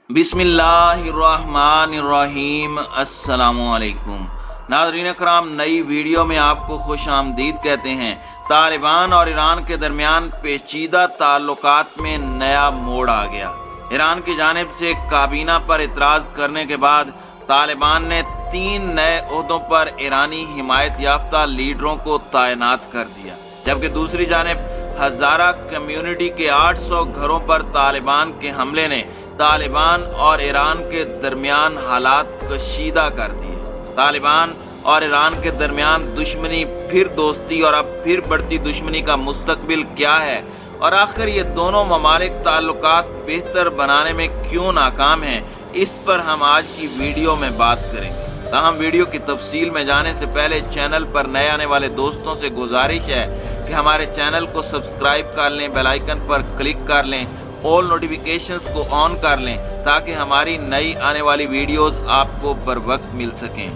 बिस्मिल्लाहिर्रहमानिर्रहीम। अस्सलामु अलैकुम नाज़रीन करام, नई वीडियो में आपको खुश आमदीद कहते हैं। तालिबान और ईरान के दरमियान पेचीदा ताल्लुकात में नया मोड़ आ गया। ईरान की जानिब से काबीना पर इतराज़ करने के बाद तालिबान ने 3 नए ओहदों पर ईरानी हिमायत याफ्ता लीडरों को तैनात कर दिया, जबकि दूसरी जानिब हज़ारा कम्युनिटी के 800 घरों पर तालिबान के हमले ने तालिबान और ईरान के दरमियान हालात कशीदा कर दिए। तालिबान और ईरान के दरमियान दुश्मनी, फिर दोस्ती और अब फिर बढ़ती दुश्मनी का मुस्तकबिल क्या है, और आखिर ये दोनों ममालिक ताल्लुकात बेहतर बनाने में क्यों नाकाम हैं, इस पर हम आज की वीडियो में बात करेंगे। ताहम वीडियो की तफसील में जाने से पहले चैनल पर नए आने वाले दोस्तों से गुजारिश है कि हमारे चैनल को सब्सक्राइब कर लें, बेल आइकन पर क्लिक कर लें, ऑल नोटिफिकेशंस को ऑन कर लें ताकि हमारी नई आने वाली वीडियोस आपको बर वक्त मिल सकें।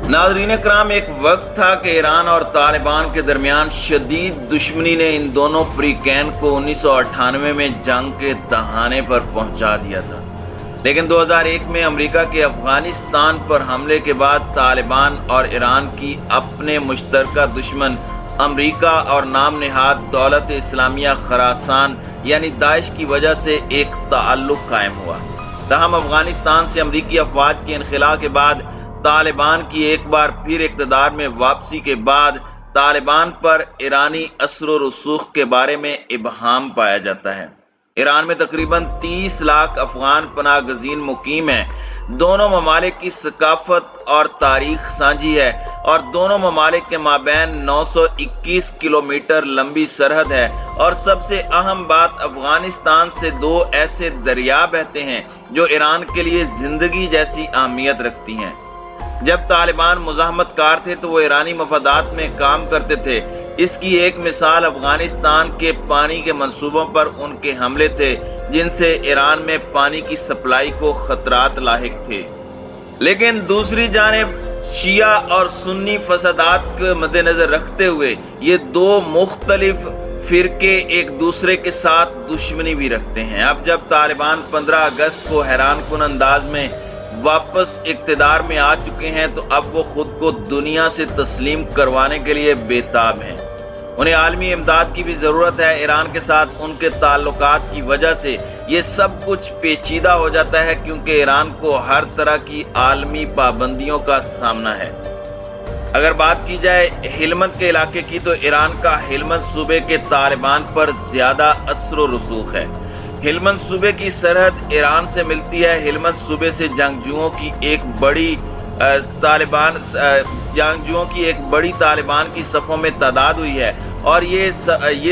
नाज़रीन कराम, एक वक्त था कि ईरान और तालिबान के दरमियान शदीद दुश्मनी ने इन दोनों फ्रीकैन को 1998 में जंग के दहाने पर पहुंचा दिया था, लेकिन 2001 में अमेरिका के अफगानिस्तान पर हमले के बाद तालिबान और ईरान की अपने मुश्तरका दुश्मन अमेरिका और नाम नेहाद दौलत इस्लामिया खरासान यानी दाइश की वजह से एक ताल्लुक कायम हुआ। तहम अफगानिस्तान से अमरीकी अफवाज के इनखला के बाद तालिबान की एक बार फिर इक़्तिदार में वापसी के बाद तालिबान पर ईरानी असर व रसूख के बारे में इबहाम पाया जाता है। ईरान में तकरीबन 30 लाख अफगान पनाह गज़ीन मुकीम हैं। दोनों ममालिक की सकाफत और तारीख साझी है और दोनों ममालिक के माबैन 921 किलोमीटर लंबी सरहद है। और सबसे अहम बात, अफगानिस्तान से 2 ऐसे दरिया बहते हैं जो ईरान के लिए जिंदगी जैसी अहमियत रखती हैं। जब तालिबान मुज़ाहमतकार थे तो वो ईरानी मफादात में काम करते थे। इसकी एक मिसाल अफगानिस्तान के पानी के मंसूबों पर उनके हमले थे, जिनसे ईरान में पानी की सप्लाई को खतरात लाहिक थे। लेकिन दूसरी जानिब शिया और सुन्नी फसादात के मद्देनजर रखते हुए ये 2 मुख्तलिफ फिरके एक दूसरे के साथ दुश्मनी भी रखते हैं। अब जब तालिबान 15 अगस्त को हैरानकुन अंदाज में वापस इक़्तिदार में आ चुके हैं तो अब वो खुद को दुनिया से तस्लीम करवाने के लिए बेताब हैं। उन्हें आलमी इमदाद की भी ज़रूरत है। ईरान के साथ उनके ताल्लुकात की वजह से ये सब कुछ पेचीदा हो जाता है, क्योंकि ईरान को हर तरह की आलमी पाबंदियों का सामना है। अगर बात की जाए हेलमंद के इलाके की तो ईरान का हेलमंद सूबे के तालिबान पर ज़्यादा असर व रसूख है। हेलमंद सूबे की सरहद ईरान से मिलती है। हेलमंद सूबे से जंगजुओं की एक बड़ी तालिबान की सफ़ों में तादाद हुई है और ये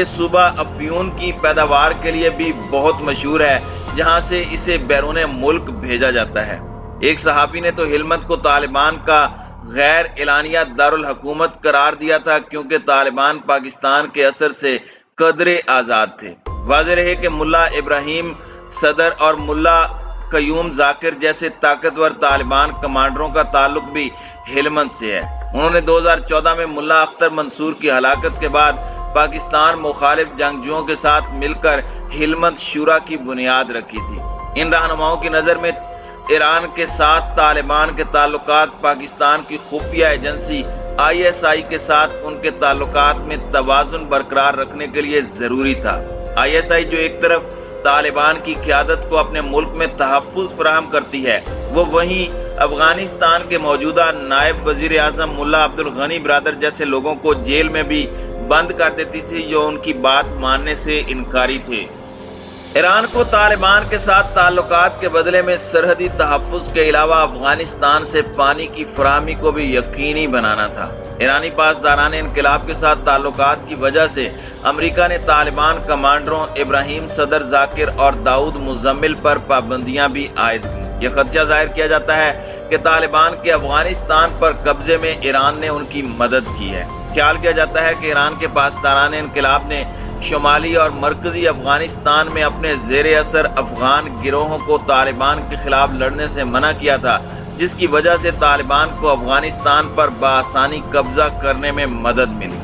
सूबा अफ्यून की पैदावार के लिए भी बहुत मशहूर है, जहां से इसे बैरून मुल्क भेजा जाता है। एक सहाफ़ी ने तो हेलमंद को तालिबान का गैर एलानिया दारुल हुकूमत करार दिया था, क्योंकि तालिबान पाकिस्तान के असर से कदरे आज़ाद थे। वाज़ेह रहे कि मुल्ला इब्राहिम सदर और मुल्ला कयूम जाकिर जैसे ताकतवर तालिबान कमांडरों का ताल्लुक भी हेलमंद से है। उन्होंने 2014 में मुल्ला अख्तर मंसूर की हलाकत के बाद पाकिस्तान मुखालिफ जंगजुओं के साथ मिलकर हेलमंद शूरा की बुनियाद रखी थी। इन रहनुमाओं की नज़र में ईरान के साथ तालिबान के ताल्लुकात पाकिस्तान की खुफिया एजेंसी ISI के साथ उनके ताल्लुकात में तवाज़ुन बरकरार रखने के लिए ज़रूरी था। ISI जो एक तरफ तालिबान की क़यादत को अपने मुल्क में तहफ़्फ़ुज़ फराहम करती है, वो वहीं अफगानिस्तान के मौजूदा नायब वज़ीर आज़म मुल्ला अब्दुल गनी ब्रदर जैसे लोगों को जेल में भी बंद कर देती थी जो उनकी बात मानने से इनकारी थे। ईरान को तालिबान के साथ ताल्लुकात के बदले में सरहदी तहफ़्फ़ुज़ के अलावा अफगानिस्तान से पानी की फराहमी को भी यकीनी बनाना था। ईरानी पासदारान इनकलाब के साथ ताल्लुकात की वजह से अमेरिका ने तालिबान कमांडरों इब्राहिम सदर जाकिर और दाऊद मुज़म्मिल पर पाबंदियां भी आयद की। यह खदशा जाहिर किया जाता है कि तालिबान के अफगानिस्तान पर कब्जे में ईरान ने उनकी मदद की है। ख्याल किया जाता है कि ईरान के पासदारान इनकलाब ने शुमाली और मरकजी अफगानिस्तान में अपने ज़ेर असर अफगान गिरोहों को तालिबान के खिलाफ लड़ने से मना किया था, जिसकी वजह से तालिबान को अफगानिस्तान पर बआसानी कब्जा करने में मदद मिली।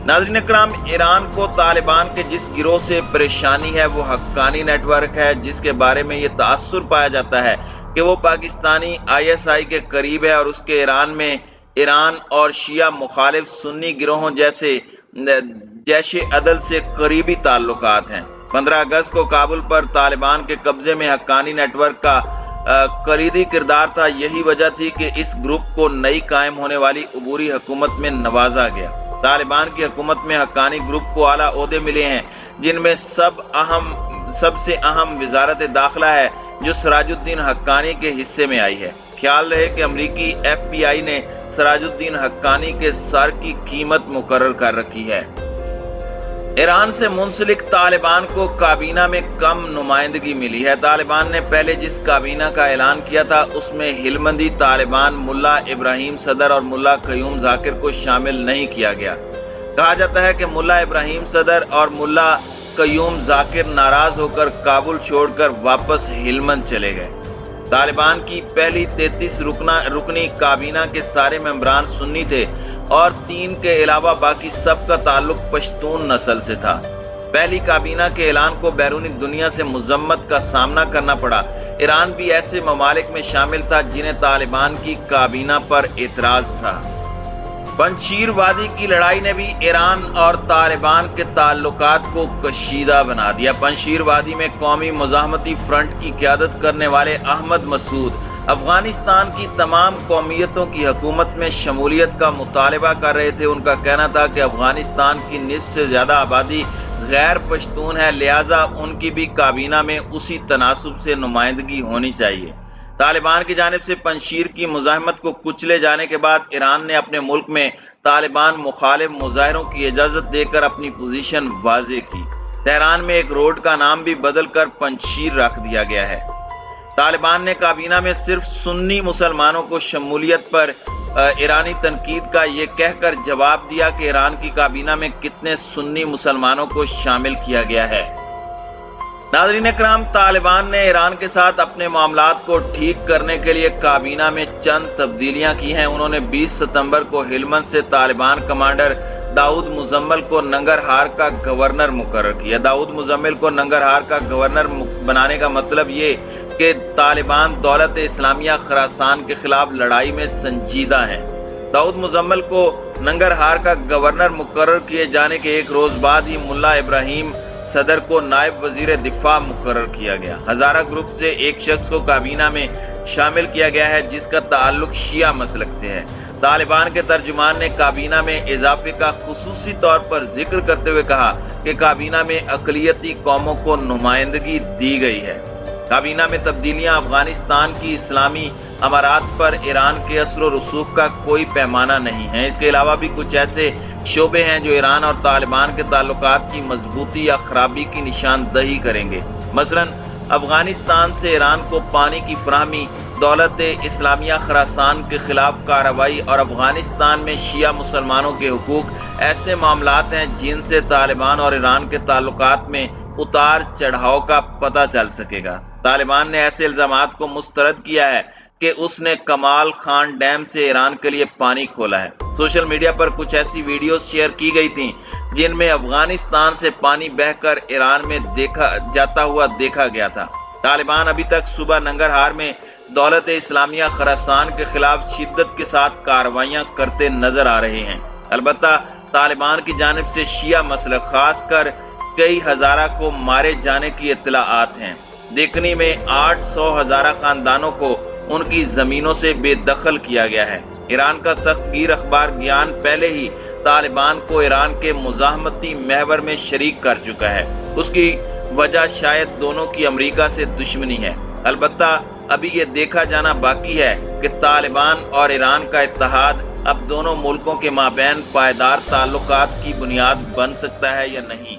ناظرین اکرام، ایران کو طالبان کے جس گروہ سے پریشانی ہے وہ حقانی نیٹ ورک ہے، جس کے بارے میں یہ تاثر پایا جاتا ہے کہ وہ پاکستانی ISI کے قریب ہے اور اس کے ایران اور شیعہ مخالف سنی گروہوں جیسے جیش عدل سے قریبی تعلقات ہیں۔ 15 اگست کو کابل پر طالبان کے قبضے میں حقانی نیٹ ورک کا کلیدی کردار تھا۔ یہی وجہ تھی کہ اس گروپ کو نئی قائم ہونے والی عبوری حکومت میں نوازا گیا۔ طالبان کی حکومت میں حقانی گروپ کو اعلیٰ عہدے ملے ہیں، جن میں سب سے اہم وزارت داخلہ ہے، جو سراج الدین حقانی کے حصے میں آئی ہے۔ خیال رہے کہ امریکی FBI نے سراج الدین حقانی کے سر کی قیمت مقرر کر رکھی ہے۔ ایران سے منسلک طالبان کو کابینہ میں کم نمائندگی ملی ہے۔ طالبان نے پہلے جس کابینہ کا اعلان کیا تھا اس میں ہلمندی طالبان ملا ابراہیم صدر اور ملا قیوم ذاکر کو شامل نہیں کیا گیا۔ کہا جاتا ہے کہ ملا ابراہیم صدر اور ملا قیوم ذاکر ناراض ہو کر کابل چھوڑ کر واپس ہلمند چلے گئے۔ طالبان کی پہلی 33 رکنی کابینہ کے سارے ممبران سنی تھے اور 3 کے علاوہ باقی سب کا تعلق پشتون نسل سے تھا۔ پہلی کابینہ کے اعلان کو بیرونی دنیا سے مذمت کا سامنا کرنا پڑا۔ ایران بھی ایسے ممالک میں شامل تھا جنہیں طالبان کی کابینہ پر اعتراض تھا۔ پنجشیر وادی کی لڑائی نے بھی ایران اور طالبان کے تعلقات کو کشیدہ بنا دیا۔ پنجشیر وادی میں قومی مزاحمتی فرنٹ کی قیادت کرنے والے احمد مسعود افغانستان کی تمام قومیتوں کی حکومت میں شمولیت کا مطالبہ کر رہے تھے۔ ان کا کہنا تھا کہ افغانستان کی نصف سے زیادہ آبادی غیر پشتون ہے، لہٰذا ان کی بھی کابینہ میں اسی تناسب سے نمائندگی ہونی چاہیے۔ طالبان کی جانب سے پنجشیر کی مزاحمت کو کچلے جانے کے بعد ایران نے اپنے ملک میں طالبان مخالف مظاہروں کی اجازت دے کر اپنی پوزیشن واضح کی۔ تہران میں ایک روڈ کا نام بھی بدل کر پنجشیر رکھ دیا گیا ہے۔ طالبان نے کابینہ میں صرف سنی مسلمانوں کو شمولیت پر ایرانی تنقید کا یہ کہہ کر جواب دیا کہ ایران کی کابینہ میں کتنے سنی مسلمانوں کو شامل کیا گیا ہے۔ ناظرین اکرام، طالبان نے ایران کے ساتھ اپنے معاملات کو ٹھیک کرنے کے لیے کابینہ میں چند تبدیلیاں کی ہیں۔ انہوں نے 20 ستمبر کو ہلمند سے طالبان کمانڈر داؤد مزمل کو ننگرہار کا گورنر مقرر کیا۔ داؤد مزمل کو ننگرہار کا گورنر بنانے کا مطلب یہ کہ طالبان دولت اسلامیہ خراسان کے خلاف لڑائی میں سنجیدہ ہیں۔ داؤد مزمل کو ننگرہار کا گورنر مقرر کیے جانے کے ایک روز بعد ہی ملا ابراہیم صدر کو نائب وزیر دفاع مقرر کیا گیا۔ ہزارہ گروپ سے ایک شخص کو کابینہ میں شامل کیا گیا ہے جس کا تعلق شیعہ مسلک سے ہے۔ طالبان کے ترجمان نے کابینہ میں اضافے کا خصوصی طور پر ذکر کرتے ہوئے کہا کہ کابینہ میں اقلیتی قوموں کو نمائندگی دی گئی ہے۔ کابینہ میں تبدیلیاں افغانستان کی اسلامی امارات پر ایران کے اثر و رسوخ کا کوئی پیمانہ نہیں ہے۔ اس کے علاوہ بھی کچھ ایسے شعبے ہیں جو ایران اور طالبان کے تعلقات کی مضبوطی یا خرابی کی نشاندہی کریں گے۔ مثلاً افغانستان سے ایران کو پانی کی فراہمی، دولت اسلامیہ خراسان کے خلاف کارروائی اور افغانستان میں شیعہ مسلمانوں کے حقوق ایسے معاملات ہیں جن سے طالبان اور ایران کے تعلقات میں اتار چڑھاؤ کا پتہ چل سکے گا۔ طالبان نے ایسے الزامات کو مسترد کیا ہے کہ اس نے کمال خان ڈیم سے ایران کے لیے پانی کھولا ہے۔ سوشل میڈیا پر کچھ ایسی ویڈیوز شیئر کی گئی تھیں جن میں افغانستان سے پانی بہہ کر ایران میں جاتا ہوا دیکھا گیا تھا۔ طالبان ابھی تک صوبہ ننگرہار میں دولت اسلامیہ خراسان کے خلاف شدت کے ساتھ کارروائیاں کرتے نظر آ رہے ہیں۔ البتہ طالبان کی جانب سے شیعہ مسلک خاص کر کئی ہزارہ کو مارے جانے کی اطلاعات ہیں۔ دیکھنی میں 800 ہزارہ خاندانوں کو ان کی زمینوں سے بے دخل کیا گیا ہے۔ ایران کا سخت گیر اخبار گیان پہلے ہی طالبان کو ایران کے مزاحمتی محور میں شریک کر چکا ہے۔ اس کی وجہ شاید دونوں کی امریکہ سے دشمنی ہے۔ البتہ ابھی یہ دیکھا جانا باقی ہے کہ طالبان اور ایران کا اتحاد اب دونوں ملکوں کے مابین پائیدار تعلقات کی بنیاد بن سکتا ہے یا نہیں۔